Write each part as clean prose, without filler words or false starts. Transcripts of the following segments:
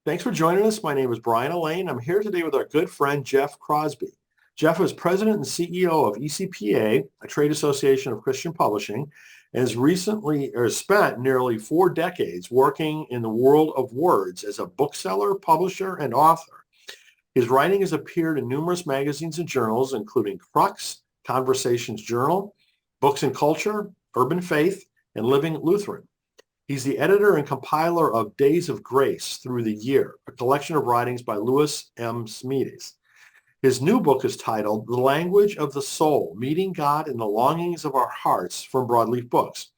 Thanks for joining us. My name is Brian Elaine. I'm here today with our good friend, Jeff Crosby. Jeff is president and CEO of ECPA, a trade association of Christian publishing, and has spent nearly 4 decades working in the world of words as a bookseller, publisher, and author. His writing has appeared in numerous magazines and journals, including Crux, Conversations Journal, Books and Culture, Urban Faith, and Living Lutheran. He's the editor and compiler of Days of Grace Through the Year, a collection of writings by Lewis M. Smedes. His new book is titled The Language of the Soul, Meeting God in the Longings of Our Hearts from Broadleaf Books.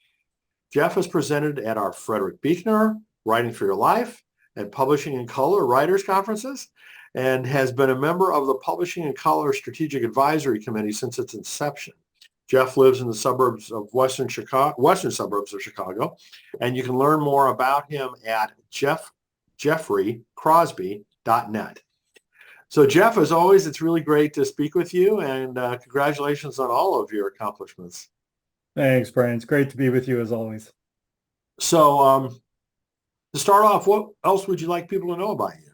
Jeff has presented at our Frederick Buechner, Writing for Your Life, and Publishing in Color Writers Conferences, and has been a member of the Publishing in Color Strategic Advisory Committee since its inception. Jeff lives in the suburbs of western suburbs of Chicago, and you can learn more about him at jeffreycrosby.net. So Jeff, as always, it's really great to speak with you, and congratulations on all of your accomplishments. Thanks, Brian. It's great to be with you as always. So to start off, what else would you like people to know about you?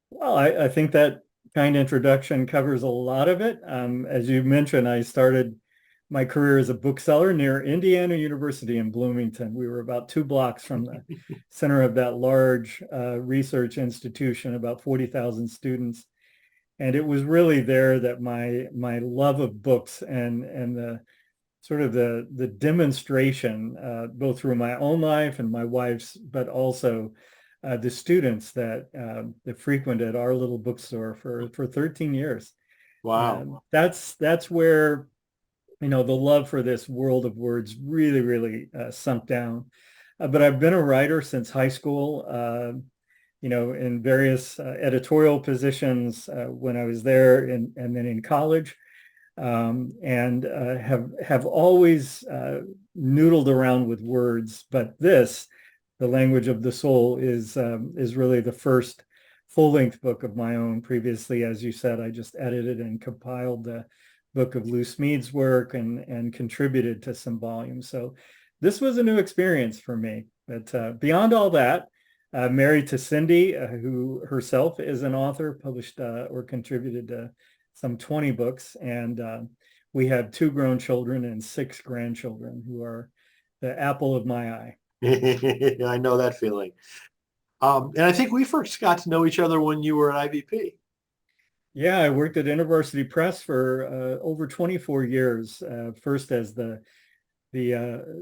Well, I think that kind introduction covers a lot of it. As you mentioned, I started my career as a bookseller near Indiana University in Bloomington. We were about 2 blocks from the center of that large research institution, about 40,000 students. And it was really there that my love of books and the sort of the demonstration, both through my own life and my wife's, but also the students that frequented our little bookstore for 13 years. Wow. That's where, the love for this world of words really sunk down. But I've been a writer since high school, in various editorial positions when I was there and then in college, and have always noodled around with words. But The Language of the Soul is really the first full-length book of my own. Previously, as you said, I just edited and compiled the book of Lou Smedes' work and contributed to some volumes. So this was a new experience for me. But beyond all that, married to Cindy, who herself is an author, published or contributed to some 20 books. And we have 2 grown children and 6 grandchildren who are the apple of my eye. I know that feeling. And I think we first got to know each other when you were at IVP. Yeah, I worked at InterVarsity Press for over 24 years, first as the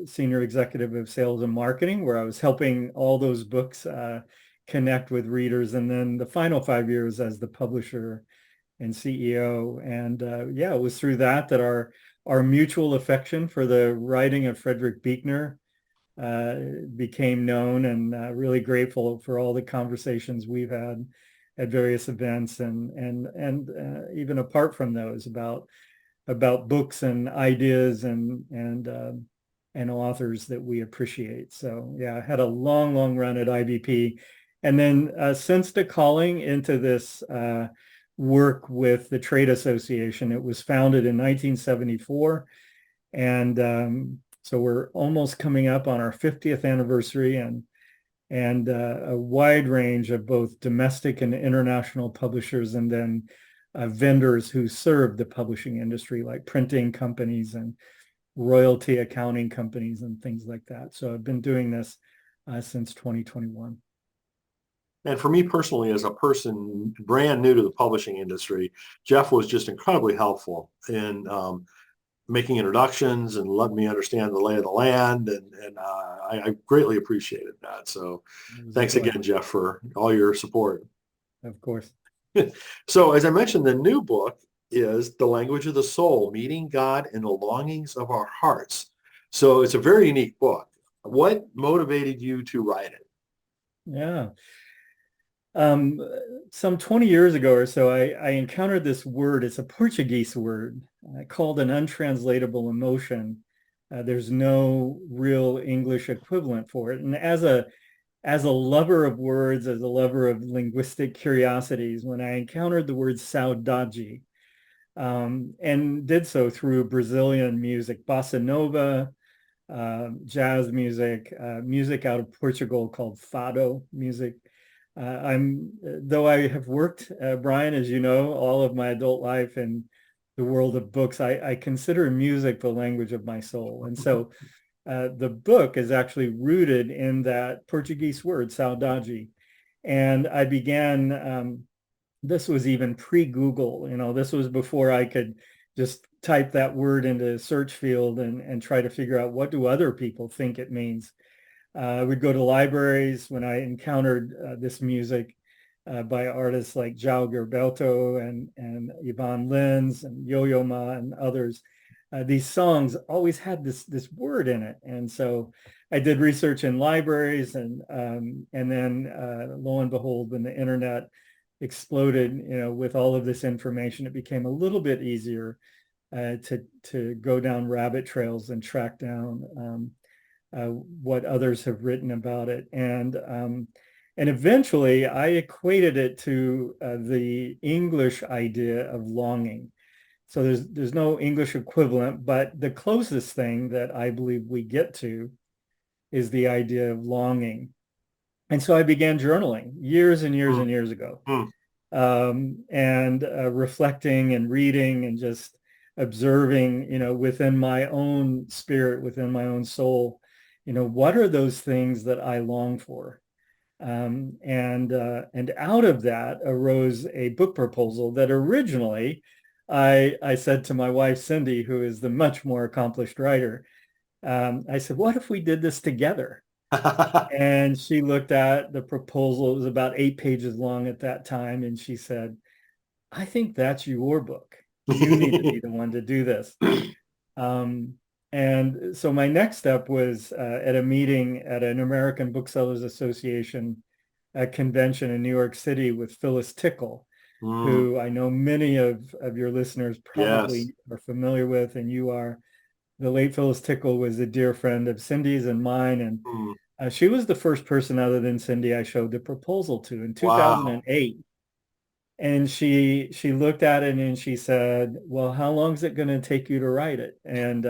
senior executive of sales and marketing, where I was helping all those books connect with readers, and then the final 5 years as the publisher and CEO. And it was through that our mutual affection for the writing of Frederick Buechner became known, and really grateful for all the conversations we've had at various events and even apart from those about books and ideas and authors that we appreciate. So I had a long run at IVP, and then since the calling into this work with the trade association. It was founded in 1974, and so we're almost coming up on our 50th anniversary, and a wide range of both domestic and international publishers, and then vendors who serve the publishing industry, like printing companies and royalty accounting companies and things like that. So I've been doing this since 2021. And for me personally, as a person brand new to the publishing industry, Jeff was just incredibly helpful in making introductions and letting me understand the lay of the land. And I greatly appreciated that. So thanks again, Jeff, for all your support. Of course. So as I mentioned, the new book is The Language of the Soul, Meeting God in the Longings of Our Hearts. So it's a very unique book. What motivated you to write it? Yeah. Some 20 years ago or so, I encountered this word. It's a Portuguese word called an untranslatable emotion. There's no real English equivalent for it. And as a lover of words, as a lover of linguistic curiosities, when I encountered the word saudade, and did so through Brazilian music, bossa nova, jazz music, music out of Portugal called fado music, though I have worked, Brian, as you know, all of my adult life in the world of books, I consider music the language of my soul. And so the book is actually rooted in that Portuguese word, saudade. And I began, this was even pre-Google, this was before I could just type that word into a search field and try to figure out what do other people think it means. I would go to libraries when I encountered this music by artists like João Gilberto and Yvonne Lins and Yo-Yo Ma and others. These songs always had this word in it, and so I did research in libraries, and then lo and behold, when the internet exploded, with all of this information, it became a little bit easier to go down rabbit trails and track down what others have written about it. And eventually I equated it to the English idea of longing. So there's no English equivalent, but the closest thing that I believe we get to is the idea of longing. And so I began journaling years and years and years ago, and reflecting and reading and just observing, within my own spirit, within my own soul, what are those things that I long for? And out of that arose a book proposal that originally I said to my wife, Cindy, who is the much more accomplished writer, I said, what if we did this together? And she looked at the proposal. It was about 8 pages long at that time. And she said, I think that's your book. You need to be the one to do this. And so my next step was at a meeting at an American Booksellers Association convention in New York City with Phyllis Tickle, who I know many of your listeners probably are familiar with, and you are. The late Phyllis Tickle was a dear friend of Cindy's and mine, and she was the first person other than Cindy I showed the proposal to in 2008. Wow. And she looked at it and she said, well, how long is it going to take you to write it? And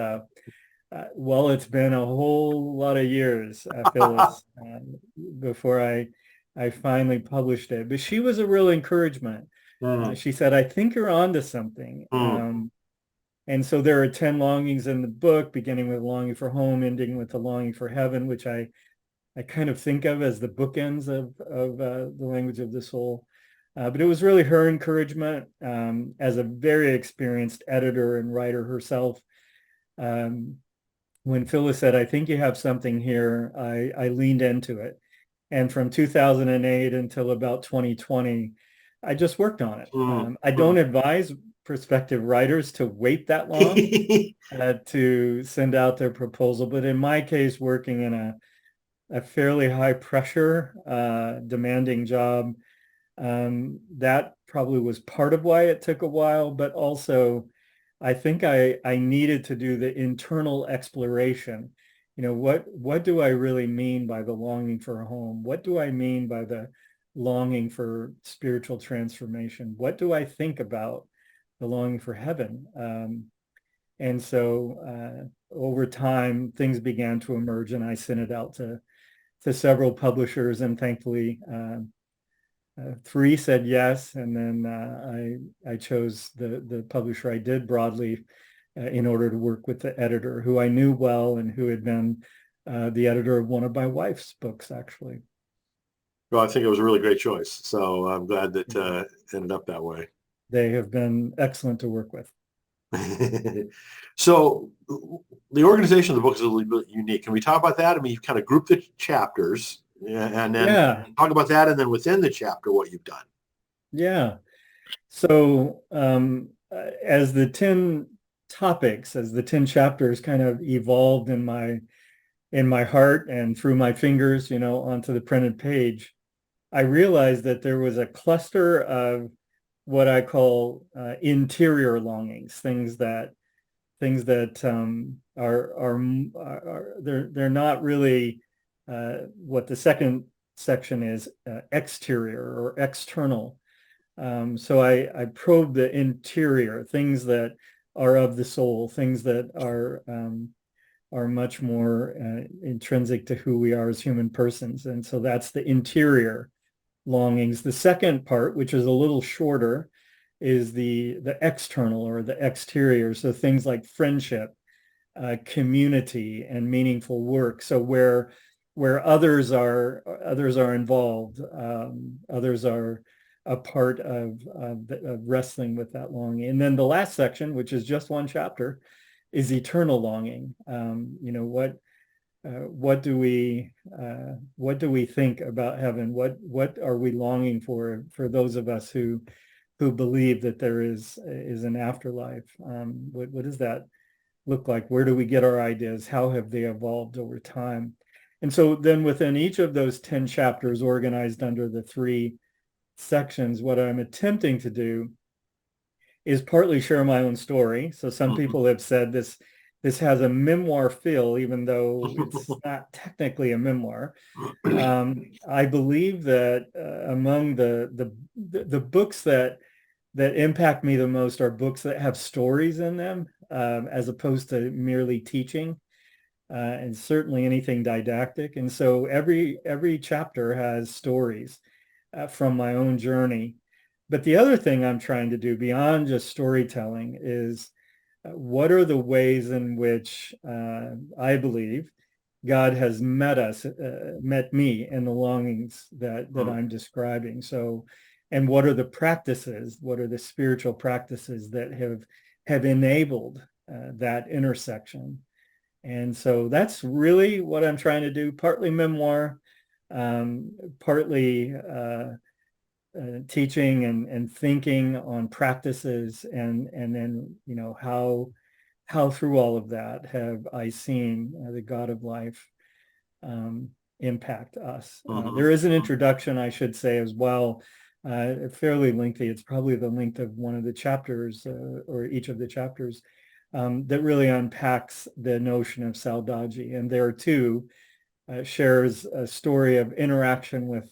well, it's been a whole lot of years, Phyllis, before I finally published it. But she was a real encouragement. She said, I think you're onto something. And so there are 10 longings in the book, beginning with longing for home, ending with the longing for heaven, which I kind of think of as the bookends of the language of the soul. But it was really her encouragement as a very experienced editor and writer herself. When Phyllis said, I think you have something here, I leaned into it. And from 2008 until about 2020, I just worked on it. I don't advise prospective writers to wait that long to send out their proposal. But in my case, working in a fairly high pressure, demanding job, that probably was part of why it took a while, but also I think I needed to do the internal exploration. What do I really mean by the longing for a home? What do I mean by the longing for spiritual transformation? What do I think about the longing for heaven? And so over time, things began to emerge, and I sent it out to several publishers, and thankfully 3 said yes, and then I chose the publisher I did, Broadleaf, in order to work with the editor, who I knew well and who had been the editor of one of my wife's books, actually. Well, I think it was a really great choice. So I'm glad that it ended up that way. They have been excellent to work with. So the organization of the book is a little bit unique. Can we talk about that? I mean, you've kind of grouped the chapters and then talk about that, and then within the chapter, what you've done. Yeah. So as the 10 topics, as the 10 chapters kind of evolved in my heart and through my fingers, onto the printed page, I realized that there was a cluster of what I call interior longings, things that are they're not really what the second section is, exterior or external. So I probe the interior, things that are of the soul, things that are much more intrinsic to who we are as human persons. And so that's the interior longings. The second part, which is a little shorter, is the external or the exterior. So things like friendship, community, and meaningful work. So where others are involved, others are a part of wrestling with that longing. And then the last section, which is just one chapter, is eternal longing. What do we think about heaven? What are we longing for those of us who believe that there is an afterlife? What does that look like? Where do we get our ideas? How have they evolved over time? And so then within each of those 10 chapters organized under the 3 sections, what I'm attempting to do is partly share my own story. So some people have said this has a memoir feel, even though it's not technically a memoir. I believe that among the books that impact me the most are books that have stories in them, as opposed to merely teaching, and certainly anything didactic. And so every chapter has stories from my own journey. But the other thing I'm trying to do beyond just storytelling is what are the ways in which I believe God has met me in the longings that I'm describing. So, and what are the practices? What are the spiritual practices that have enabled that intersection? And so that's really what I'm trying to do. Partly memoir, partly teaching and thinking on practices, and then how through all of that have I seen the God of life impact us. There is an introduction, I should say, as well, fairly lengthy. It's probably the length of one of the chapters, or each of the chapters, that really unpacks the notion of saudade. And there too shares a story of interaction with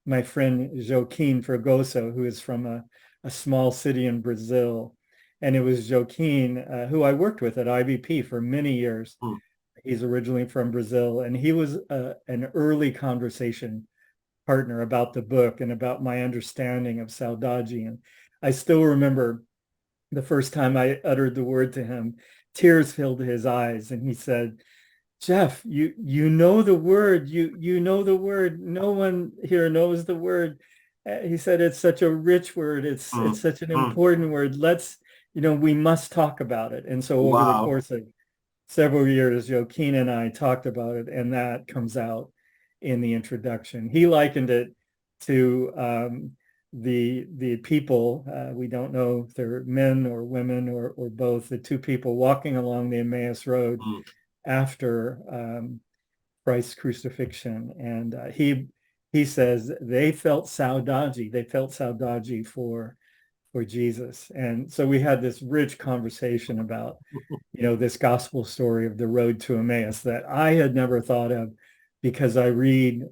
my friend Joaquin Fragoso, who is from a small city in Brazil. And it was Joaquin who I worked with at IVP for many years. He's originally from Brazil, and he was an early conversation partner about the book and about my understanding of saudade. And I still remember the first time I uttered the word to him, tears filled his eyes, and he said, "Jeff, you know the word. You know the word. No one here knows the word." He said, "It's such a rich word. It's such an important word. We must talk about it." And so over the course of several years, Joaquin and I talked about it, and that comes out in the introduction. He likened it to the people, we don't know if they're men or women or both, the two people walking along the Emmaus Road after Christ's crucifixion. And he says they felt saudade for Jesus. And so we had this rich conversation about this gospel story of the road to Emmaus that I had never thought of, because I read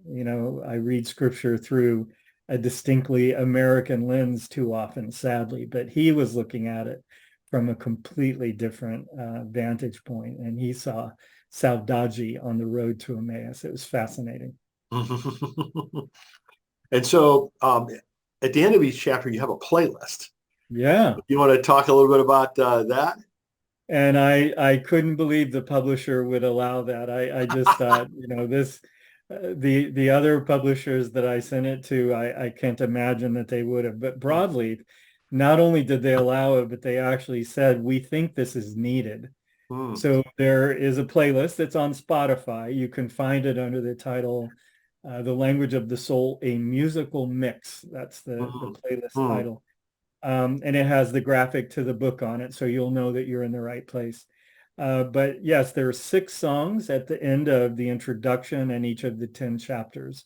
scripture through a distinctly American lens too often, sadly. But he was looking at it from a completely different vantage point, and he saw saudade on the road to Emmaus. It was fascinating. And so at the end of each chapter, you have a playlist. Yeah. You want to talk a little bit about that? And I couldn't believe the publisher would allow that. I just thought, the other publishers that I sent it to, I can't imagine that they would have. But Broadleaf, not only did they allow it, but they actually said, "We think this is needed." So there is a playlist that's on Spotify. You can find it under the title, "The Language of the Soul, a Musical Mix." That's the playlist title. And it has the graphic to the book on it, so you'll know that you're in the right place. But yes, there are 6 songs at the end of the introduction and each of the 10 chapters.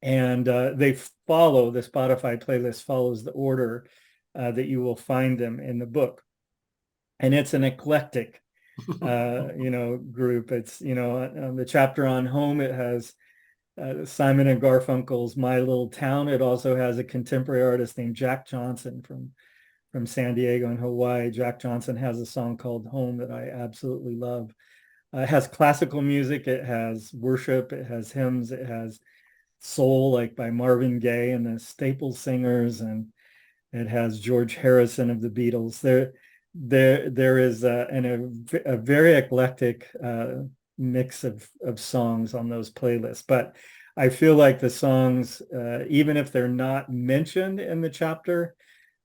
And the Spotify playlist follows the order that you will find them in the book. And it's an eclectic, group. It's, the chapter on home, it has Simon and Garfunkel's "My Little Town." It also has a contemporary artist named Jack Johnson from San Diego and Hawaii. Jack Johnson has a song called "Home" that I absolutely love. It has classical music, it has worship, it has hymns, it has soul, like by Marvin Gaye and the Staple Singers, and it has George Harrison of the Beatles. There is a very eclectic mix of songs on those playlists. But I feel like the songs, even if they're not mentioned in the chapter,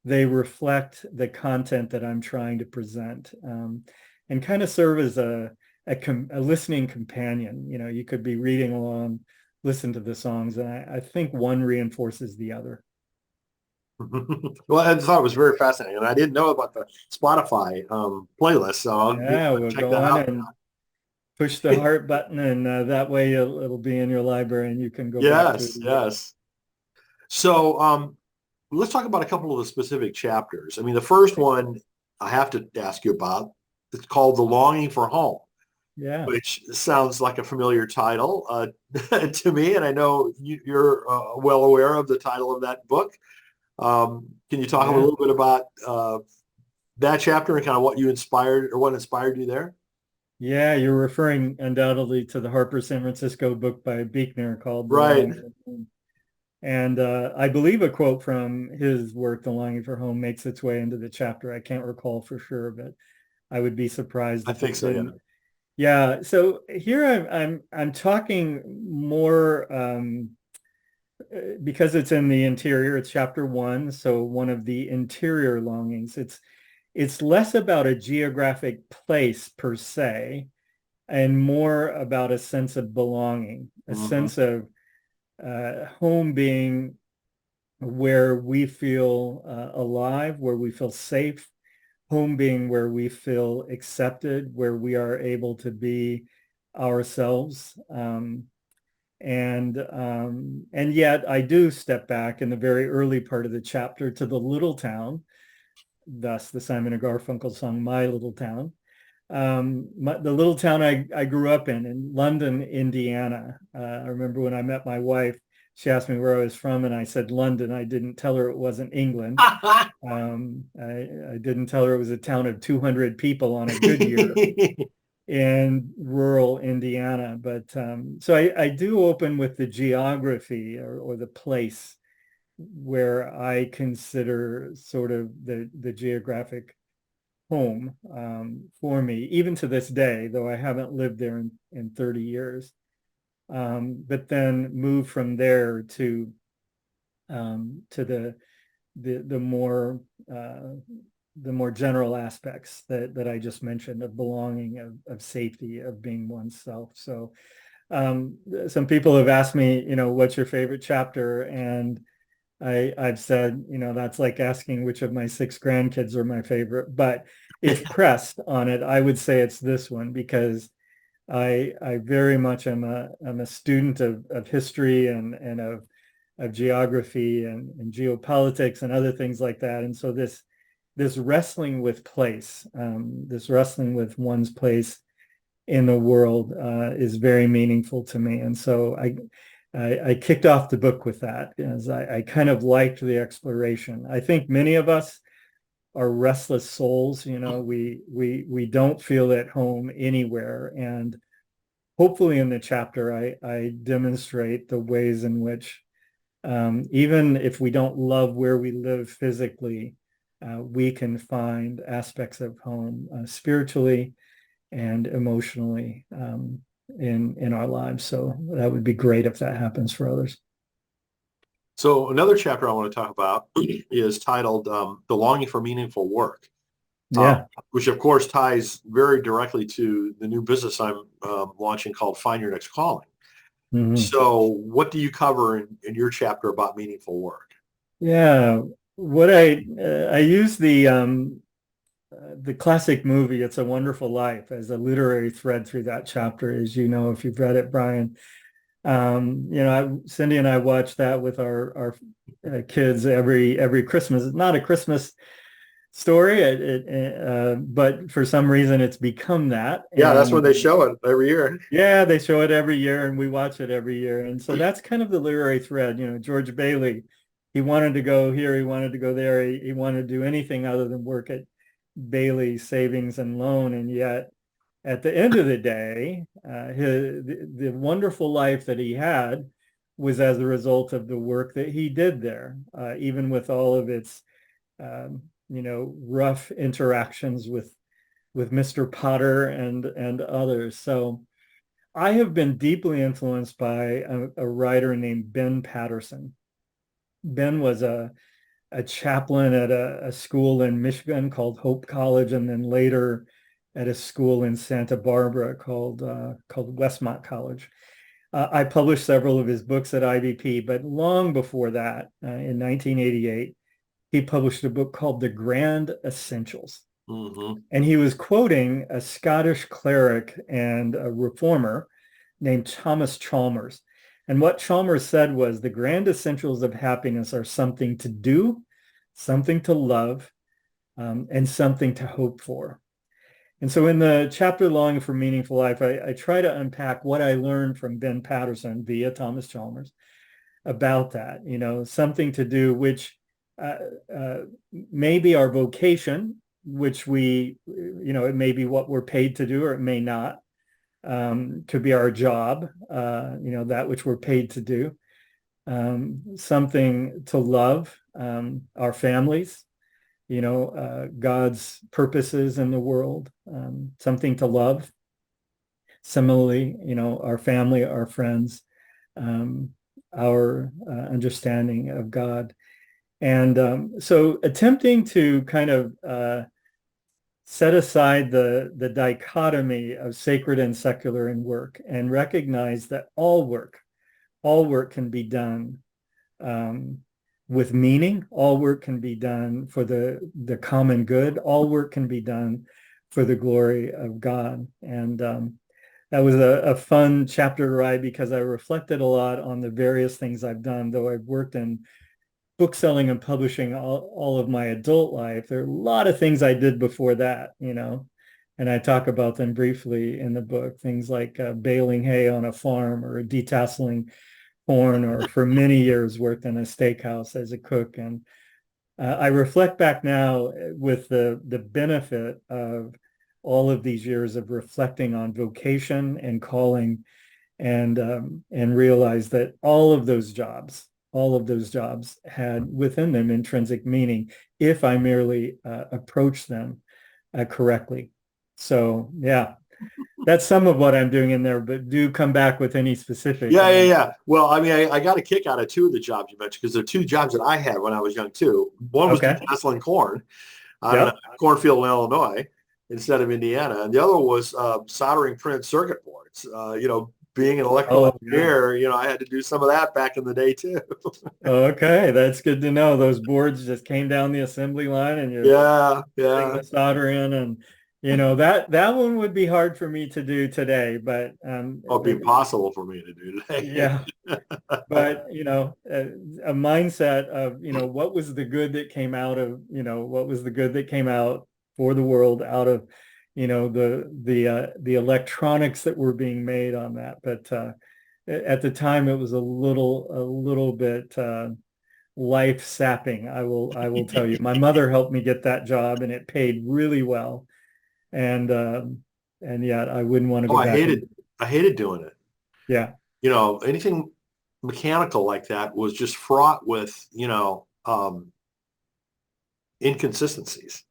they reflect the content that I'm trying to present, and kind of serve as a listening companion. You know, you could be reading along, listen to the songs, and I think one reinforces the other. Well, I thought it was very fascinating, and I didn't know about the Spotify playlist, so Yeah, we'll check go that on out. and push the heart button, and that way it'll be in your library and you can go back to it. Yes, yes. So let's talk about a couple of the specific chapters. I mean, the first one I have to ask you about. It's called "The Longing for Home," Yeah. which sounds like a familiar title to me, and I know you're well aware of the title of that book. Can you talk a Yeah. little bit about that chapter and kind of what you inspired or what inspired you there? Yeah, you're referring undoubtedly to the Harper San Francisco book by Buechner called The Right. Longing for Home. And I believe a quote from his work, The Longing for Home, makes its way into the chapter. I can't recall for sure, but I would be surprised I if think it so, yeah. didn't. Yeah, so here I'm talking more because it's in the interior. It's chapter 1, so one of the interior longings. It's less about a geographic place per se, and more about a sense of belonging, a Mhm. sense of home being where we feel alive, where we feel safe, home being where we feel accepted, where we are able to be ourselves. And yet I do step back in the very early part of the chapter to the little town, thus the Simon and Garfunkel song, My Little Town. The little town I grew up in London, Indiana. I remember when I met my wife, she asked me where I was from, and I said London. I didn't tell her it wasn't England. I didn't tell her it was a town of 200 people on a good year in rural Indiana. But so I do open with the geography or the place where I consider sort of the geographic home for me, even to this day, though I haven't lived there in 30 years. But then move from there to the more the more general aspects that I just mentioned of belonging, of safety, of being oneself. So some people have asked me, what's your favorite chapter? And I've said, that's like asking which of my 6 grandkids are my favorite. But if pressed on it, I would say it's this one, because I very much am a student of history and of geography and geopolitics and other things like that. And so this wrestling with place, this wrestling with one's place in the world is very meaningful to me. And so I kicked off the book with that, as I kind of liked the exploration. I think many of us are restless souls. We don't feel at home anywhere. And hopefully in the chapter, I demonstrate the ways in which even if we don't love where we live physically, we can find aspects of home spiritually and emotionally in our lives. So that would be great if that happens for others. So another chapter I want to talk about is titled "The Longing for Meaningful Work," uh, Yeah. which of course ties very directly to the new business I'm launching called Find Your Next Calling. Mhm. So what do you cover in your chapter about meaningful work? Yeah. What I use the classic movie It's a Wonderful Life as a literary thread through that chapter, as you know, if you've read it, Brian. Cindy and I watch that with our kids every Christmas. It's not a Christmas story, but for some reason it's become that. Yeah, that's And when they show it every year. yeah, they show it every year, and we watch it every year. And so that's kind of the literary thread. George Bailey, he wanted to go here, he wanted to go there, he wanted to do anything other than work at Bailey Savings and Loan, and yet at the end of the day, the wonderful life that he had was as a result of the work that he did there, even with all of its, rough interactions with Mr. Potter and others. So I have been deeply influenced by a writer named Ben Patterson. Ben was a chaplain at a school in Michigan called Hope College, and then later at a school in Santa Barbara called Westmont College. I published several of his books at IVP, but long before that, in 1988, he published a book called The Grand Essentials. Mm-hmm. And he was quoting a Scottish cleric and a reformer named Thomas Chalmers. And what Chalmers said was the grand essentials of happiness are something to do, something to love, and something to hope for. And so in the chapter Longing for Meaningful Life, I try to unpack what I learned from Ben Patterson via Thomas Chalmers about that, something to do, which may be our vocation, which it may be what we're paid to do, or it may not. Could be our job, that which we're paid to do. Something to love, our families, God's purposes in the world, something to love. Similarly, our family, our friends, our understanding of God. And so attempting to kind of set aside the dichotomy of sacred and secular in work and recognize that all work can be done with meaning. All work can be done for the common good. All work can be done for the glory of God. And that was a fun chapter to write because I reflected a lot on the various things I've done, though I've worked in book selling and publishing all of my adult life. There are a lot of things I did before that, and I talk about them briefly in the book, things like baling hay on a farm or detasseling corn, or for many years worked in a steakhouse as a cook. And I reflect back now with the benefit of all of these years of reflecting on vocation and calling, and realize that all of those jobs had within them intrinsic meaning if I merely approach them correctly. So yeah, that's some of what I'm doing in there, but do come back with any specific. Yeah. Well, I mean, I got a kick out of two of the jobs you mentioned because they're two jobs that I had when I was young too. One was detasseling corn on a cornfield in Illinois instead of Indiana, and the other was soldering printed circuit boards. Being an electrical engineer, I had to do some of that back in the day too. Okay, that's good to know. Those boards just came down the assembly line, and you're putting the solder in, and that one would be hard for me to do today, but it'd be impossible for me to do today. Yeah, but a mindset of what was the good that came out of what was the good that came out for the world out of the electronics that were being made on that. But at the time it was a little bit life sapping. I will tell you. My mother helped me get that job, and it paid really well. And yet I wouldn't want to go back. I hated doing it. Yeah. Anything mechanical like that was just fraught with inconsistencies.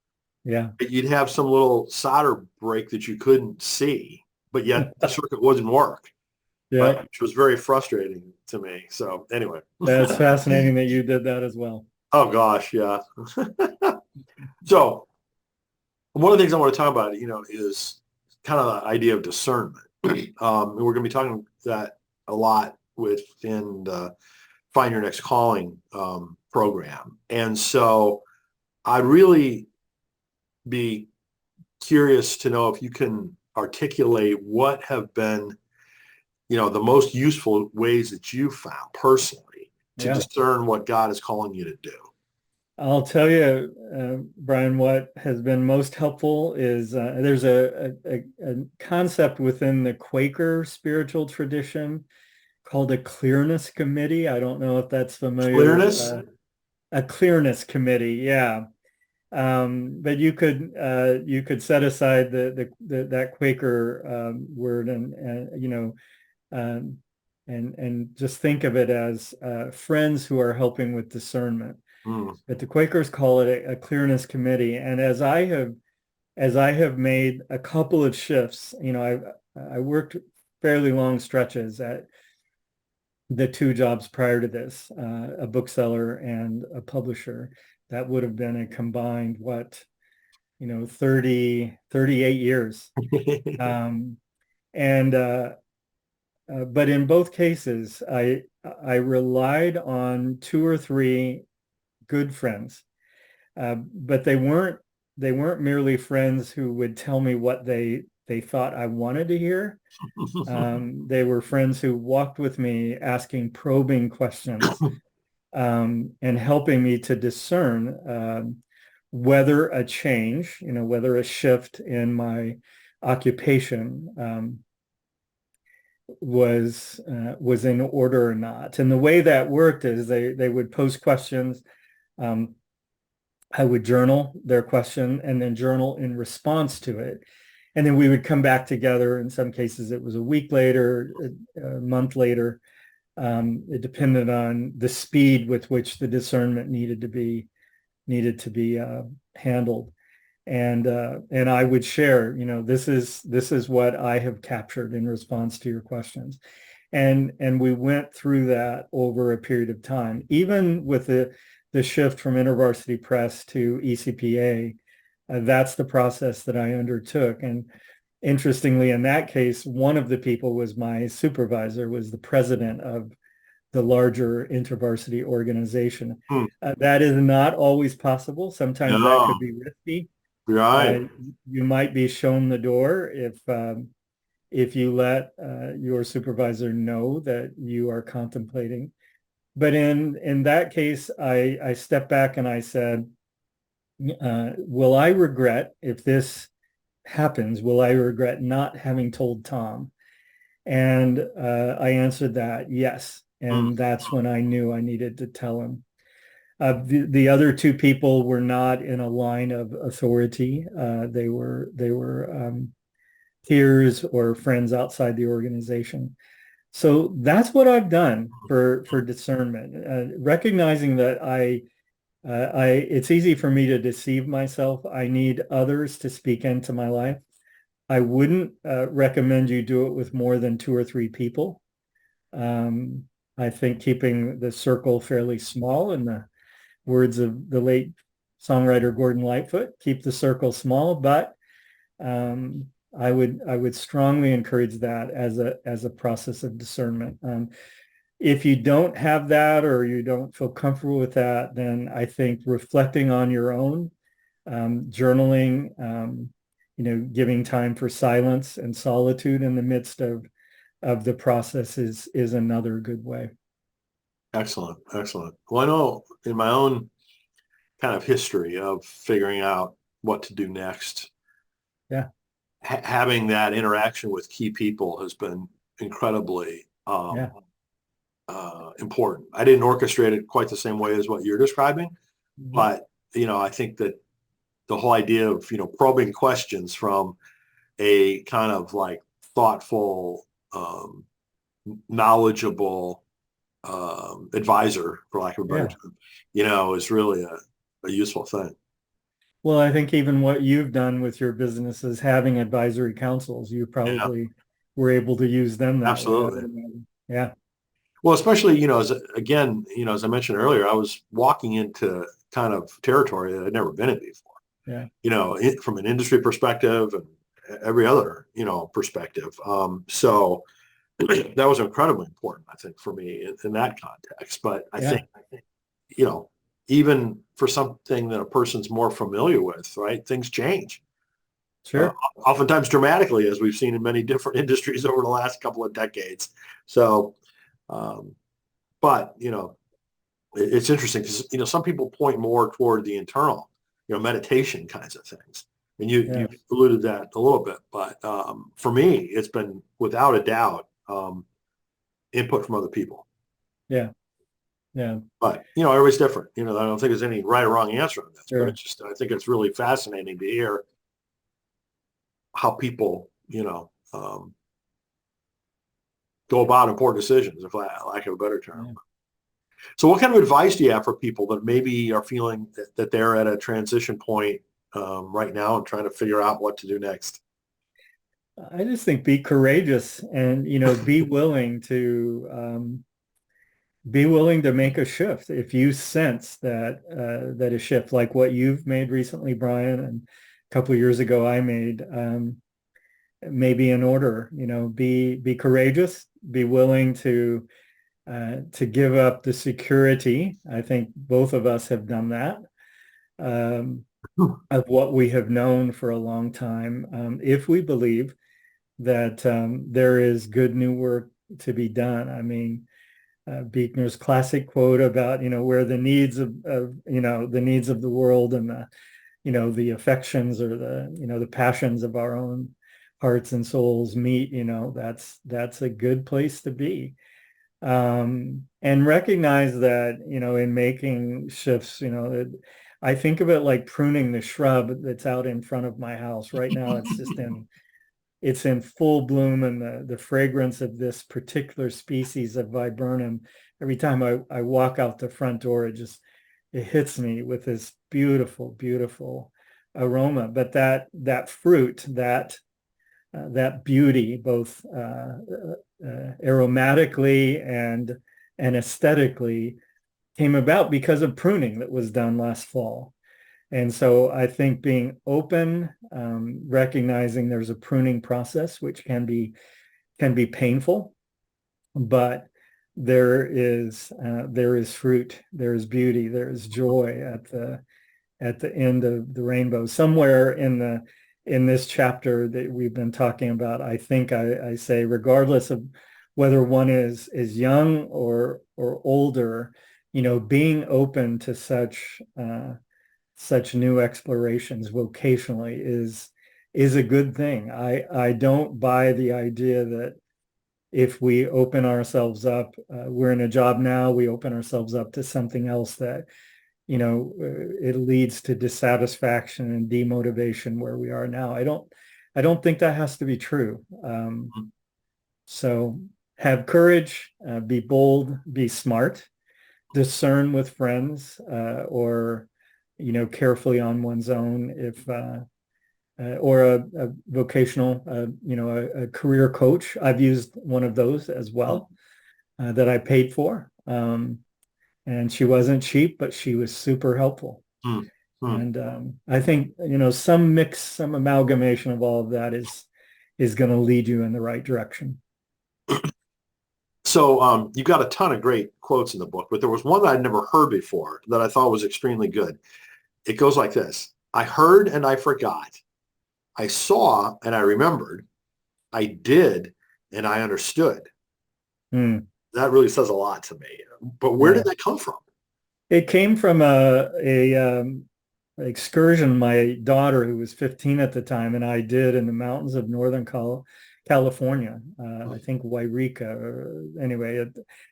Yeah. You'd have some little solder break that you couldn't see, but yet the circuit wouldn't work. Yeah. Which was very frustrating to me. So anyway. That's fascinating that you did that as well. Oh gosh, yeah. So one of the things I want to talk about, is kind of the idea of discernment. And we're going to be talking that a lot within the Find Your Next Calling program. And so I'd really be curious to know if you can articulate what have been, the most useful ways that you found personally to discern what God is calling you to do. I'll tell you, Brian, what has been most helpful is there's a concept within the Quaker spiritual tradition called a clearness committee. I don't know if that's familiar. Clearness? A clearness committee, yeah. But you could set aside that Quaker word and and just think of it as friends who are helping with discernment. Mm. But the Quakers call it a clearness committee. And as I have made a couple of shifts, I worked fairly long stretches at the two jobs prior to this, a bookseller and a publisher. That would have been a combined, 38 years. Um, and but in both cases, I relied on two or three good friends, but they weren't merely friends who would tell me what they thought I wanted to hear. They were friends who walked with me, asking probing questions, and helping me to discern whether a change, whether a shift in my occupation was in order or not. And the way that worked is they would pose questions. Um, I would journal their question and then journal in response to it. And then we would come back together. In some cases, it was a week later, a month later. It depended on the speed with which the discernment needed to be handled. And I would share, this is what I have captured in response to your questions. And we went through that over a period of time, even with the shift from InterVarsity Press to ECPA. That's the process that I undertook. And interestingly, in that case, one of the people was my supervisor, was the president of the larger InterVarsity organization. Hmm. That is not always possible. Sometimes that could No, be risky. right. You might be shown the door if you let your supervisor know that you are contemplating. But in that case, I stepped back and I said, will I regret, if this happens, will I regret not having told Tom? And I answered that yes. Hmm. And that's when I knew I needed to tell him. The other two people were not in a line of authority. They were peers or friends outside the organization. So that's what I've done for discernment, recognizing that it's easy for me to deceive myself. I need others to speak into my life. I wouldn't recommend you do it with more than two or three people. Um, I think keeping the circle fairly small, in the words of the late songwriter Gordon Lightfoot, keep the circle small, but um, I would strongly encourage that as a process of discernment. If you don't have that, or you don't feel comfortable with that, then I think reflecting on your own, journaling, giving time for silence and solitude in the midst of the process is another good way. Excellent. Excellent. Well, I know in my own kind of history of figuring out what to do next, Yeah. having that interaction with key people has been incredibly Yeah. important. I didn't orchestrate it quite the same way as what you're describing, Mhm. but I think that the whole idea of probing questions from a kind of like thoughtful, knowledgeable advisor, for lack of a better Yeah. term, is really a useful thing. Well, I think even what you've done with your business is having advisory councils. You Yeah, probably were able to use them that way, I would absolutely. imagine. Yeah. Well, especially, as I mentioned earlier, I was walking into kind of territory that I'd never been in before, Yeah. from an industry perspective and every other, perspective. So that was incredibly important, I think, for me in that context. But I Yeah. think, you know, even for something that a person's more familiar with, right, things change. Uh, Sure. Oftentimes dramatically, as we've seen in many different industries over the last couple of decades. So, um, but it's interesting because some people point more toward the internal, meditation kinds of things, and you Yes. alluded that a little bit. But for me, it's been without a doubt input from other people. Yeah. Yeah. But everybody's different. I don't think there's any right or wrong answer on this. But Sure. it's just I think it's really fascinating to hear how people go about important decisions, if I lack of a better term. Yeah. So what kind of advice do you have for people that maybe are feeling that they're at a transition point right now and trying to figure out what to do next? I just think be courageous and, be willing to make a shift. If you sense that a shift like what you've made recently, Brian, and a couple of years ago I made, maybe in order, be courageous, be willing to give up the security. I think both of us have done that, of what we have known for a long time. If we believe that there is good new work to be done. I mean, Buechner's classic quote about, where the needs the needs of the world and the affections or the passions of our own hearts and souls meet, that's a good place to be. And recognize that, in making shifts, I think of it like pruning the shrub that's out in front of my house. Right now, it's in full bloom, and the fragrance of this particular species of viburnum, every time I walk out the front door, it hits me with this beautiful, beautiful aroma. But that fruit, that beauty, both aromatically and aesthetically, came about because of pruning that was done last fall. And so I think being open, recognizing there's a pruning process, which can be painful, but there is fruit, there is beauty, there is joy at the end of the rainbow. Somewhere in this chapter that we've been talking about, I think I say, regardless of whether one is young or older, being open to such new explorations vocationally is a good thing. I don't buy the idea that if we open ourselves up, we're in a job now, we open ourselves up to something else that, it leads to dissatisfaction and demotivation where we are now. I don't think that has to be true. So have courage, be bold, be smart, discern with friends, or carefully on one's own, if or a vocational, a career coach. I've used one of those as well, that I paid for, and she wasn't cheap, but she was super helpful. And I think some amalgamation of all of that is going to lead you in the right direction. So you've got a ton of great quotes in the book, but there was one that I'd never heard before that I thought was extremely good. It goes like this: I heard and I forgot. I saw and I remembered. I did and I understood. Mm, That really says a lot to me. But where did that come from? it came from a excursion my daughter, who was 15 at the time, and I did in the mountains of Northern California. I think Wairika, or anyway,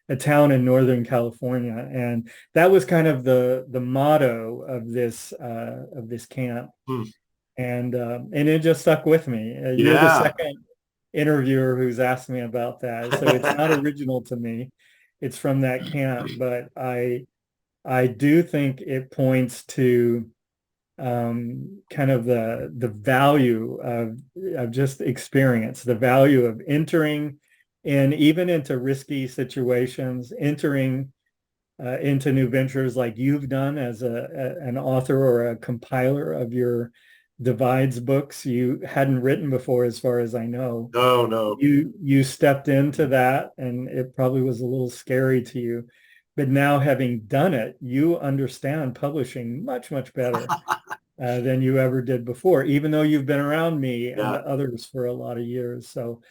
a town in Northern California. And that was kind of the motto of this camp. And it just stuck with me. You're the second interviewer who's asked me about that. So it's not original to me. It's from that camp, but I do think it points to kind of the value of just experience, the value of entering and even into risky situations, entering into new ventures like you've done as an author or a compiler of your Divides books. You hadn't written before, as far as I know. No. You stepped into that, and it probably was a little scary to you. But now, having done it, you understand publishing much, much better than you ever did before, even though you've been around me and others for a lot of years. So,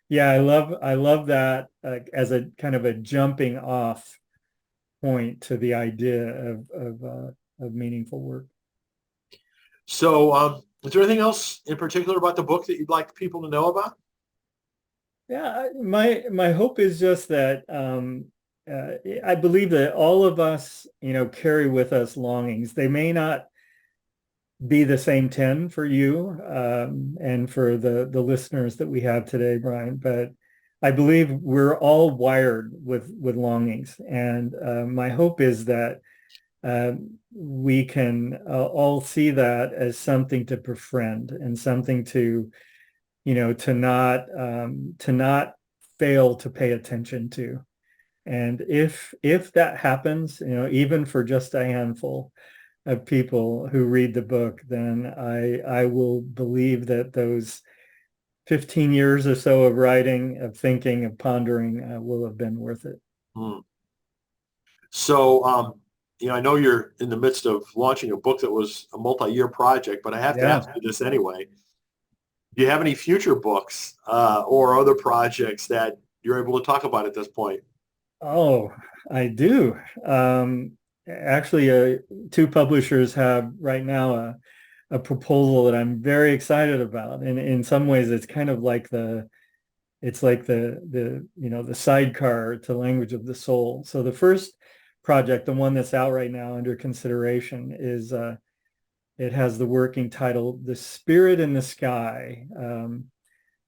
yeah, I love that as a kind of a jumping off point to the idea of meaningful work. So, is there anything else in particular about the book that you'd like people to know about? Yeah, my hope is just that I believe that all of us, carry with us longings. They may not be the same 10 for you, and for the listeners that we have today, Brian, but I believe we're all wired with longings, and my hope is that we can all see that as something to befriend and something to, to not fail to pay attention to. And if that happens, even for just a handful of people who read the book, then I will believe that those 15 years or so of writing, of thinking, of pondering will have been worth it. Hmm. So, I know you're in the midst of launching a book that was a multi-year project, but I have to Yeah. ask you this anyway. Do you have any future books or other projects that you're able to talk about at this point? Oh, I do. Actually, two publishers have right now a proposal that I'm very excited about. And in some ways, it's kind of like the sidecar to Language of the Soul. So the first project, the one that's out right now under consideration, is it has the working title, The Spirit in the Sky,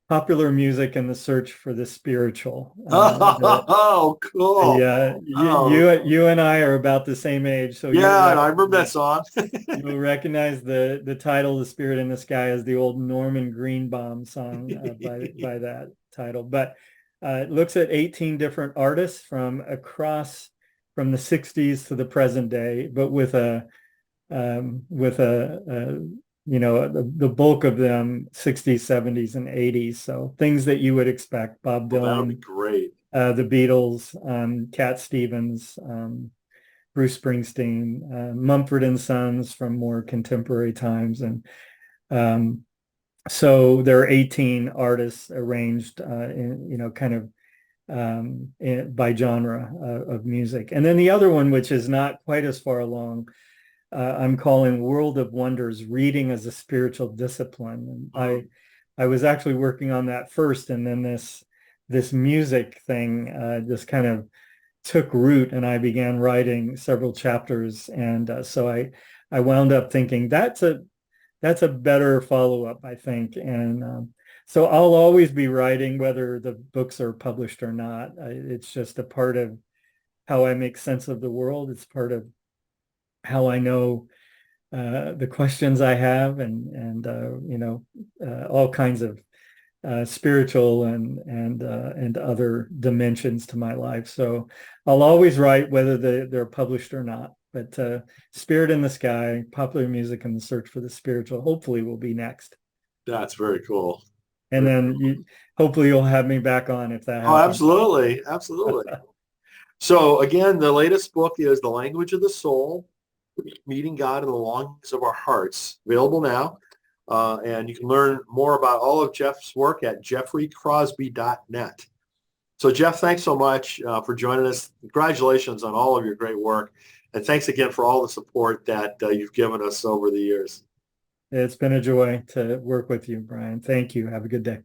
Popular Music and the Search for the Spiritual. Oh, cool. Oh, You and I are about the same age, so yeah, I remember that song. you'll recognize the title, "The Spirit in the Sky," as the old Norman Greenbaum song by that title. But it looks at 18 different artists from across from the 60s to the present day, but with the bulk of them 60s, 70s, and 80s. So things that you would expect: Bob Well, that would be Dylan, great. the Beatles, Cat Stevens, Bruce Springsteen, Mumford and Sons from more contemporary times. And so there are 18 artists arranged kind of by genre of music. And then the other one, which is not quite as far along, I'm calling World of Wonders: Reading as a Spiritual Discipline. And I was actually working on that first, and then this music thing just kind of took root, and I began writing several chapters. And so I wound up thinking that's a better follow-up, I think. And so I'll always be writing, whether the books are published or not. It's just a part of how I make sense of the world. It's part of how I know the questions I have, and all kinds of spiritual and other dimensions to my life. So I'll always write, whether they're published or not. But Spirit in the Sky, Popular Music and the Search for the Spiritual, hopefully will be next. That's very cool. And then hopefully you'll have me back on if that Oh, happens. absolutely. Absolutely. So again, the latest book is The Language of the Soul, Meeting God in the Longings of Our Hearts, available now. And you can learn more about all of Jeff's work at jeffreycrosby.net. So Jeff, thanks so much for joining us. Congratulations on all of your great work. And thanks again for all the support that you've given us over the years. It's been a joy to work with you, Brian. Thank you. Have a good day.